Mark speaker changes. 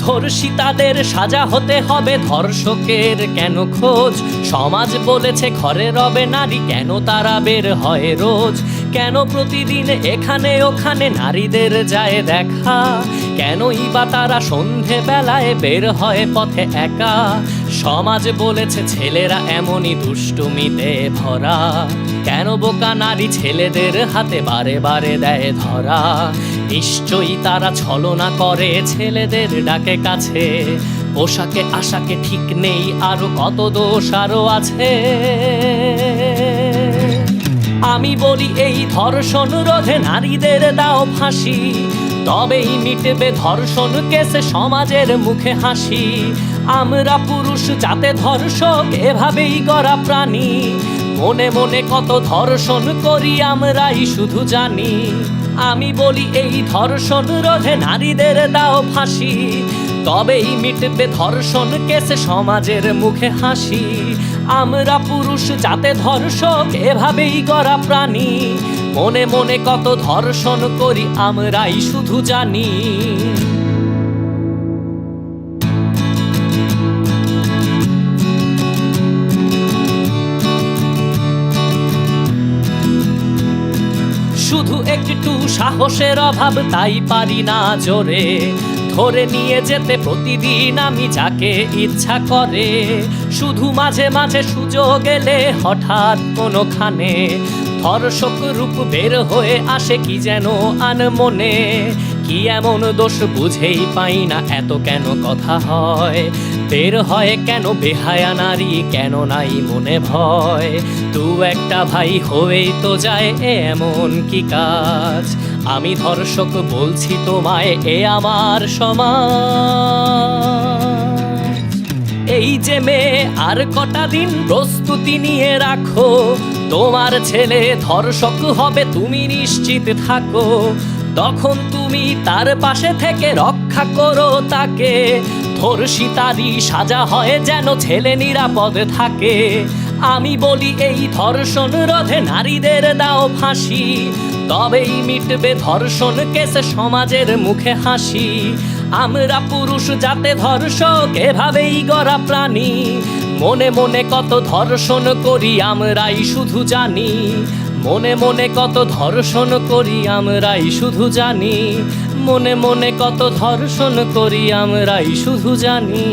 Speaker 1: ধর্ষিতাদের সাজা হতে হবে, ধর্ষকের কেন খোঁজ? সমাজ বলেছে ঘরে রবে নারী, কেন তারা বের হয় রোজ? কেন প্রতিদিন এখানে ওখানে নারীদের যায় দেখা? কেনই বা তারা সন্ধে বেলায় বের হয় পথে একা? সমাজ বলেছে ছেলেরা এমনই দুষ্টুমিতে ভরা, কেন বোকা নারী ছেলেদের হাতে বারে বারে দেয় ধরা? নিশ্চয়ই তারা ছলনা করে ছেলেদের ডাকে কাছে, পোশাকে আশাকে ঠিক নেই, আরো কত দোষ আরো আছে। আমি বলি এই ধর্ষণ রোধে নারীদের দাও ফাঁসি, তবেই মিটবে ধর্ষণ কেসে সমাজের মুখে হাসি। আমরা পুরুষ যাতে ধর্ষক এভাবেই গড়া প্রাণী, মনে মনে কত ধর্ষণ করি আমরাই শুধু জানি। আমি বলি এই ধর্ষণ রোধে নারীদের দাও ফাঁসি, তবেই মিটবে ধর্ষণ কেসে সমাজের মুখে হাসি। আমরা পুরুষ যাতে ধর্ষক এভাবেই গড়া প্রাণী, মনে মনে কত ধর্ষণ করি আমরাই শুধু জানি। শুধু একটু সাহসের অভাব, তাই পারি না জোরে ধরে নিয়ে যেতে প্রতিদিন আমি যাকে ইচ্ছা করে। শুধু মাঝে মাঝে সুযোগ এলে হঠাৎ কোনোখানে ধর্ষক রূপ বের হয়ে আসে কি যেন আনমনে। কি এমন দোষ বুঝেই পাই না, এত কেন কথা হয়? বের হয় কেন বেহায়া নারী, কেন নাই মনে ভয়? দু একটা ভাই হয়েই তো যায়, এমন কি কাজ? আমি ধর্ষক বলছি তোমায়, এ আমার সমাজ। এই যে মেয়ে আর কটা দিন প্রস্তুতি নিয়ে রাখো, তোমার ছেলে ধর্ষক হবে তুমি নিশ্চিত থাকো। তখন তুমি তার পাশে থেকে রক্ষা করো তাকে, ধর্ষিতারই সাজা হয় যেন ছেলে নিরাপদ থাকে। আমি বলি এই ধর্ষণ রোধে নারীদের দাও ফাঁসি, তবেই মিটবে ধর্ষণ কেসে সমাজের মুখে হাসি। আমরা পুরুষ যাতে ধর্ষক এভাবেই গড়া প্রাণী, মনে মনে কত ধর্ষণ করি আমরাই শুধু জানি। মনে মনে কত ধর্ষণ করি আমরাই শুধু জানি। মনে মনে কত ধর্ষণ করি আমরাই শুধু জানি।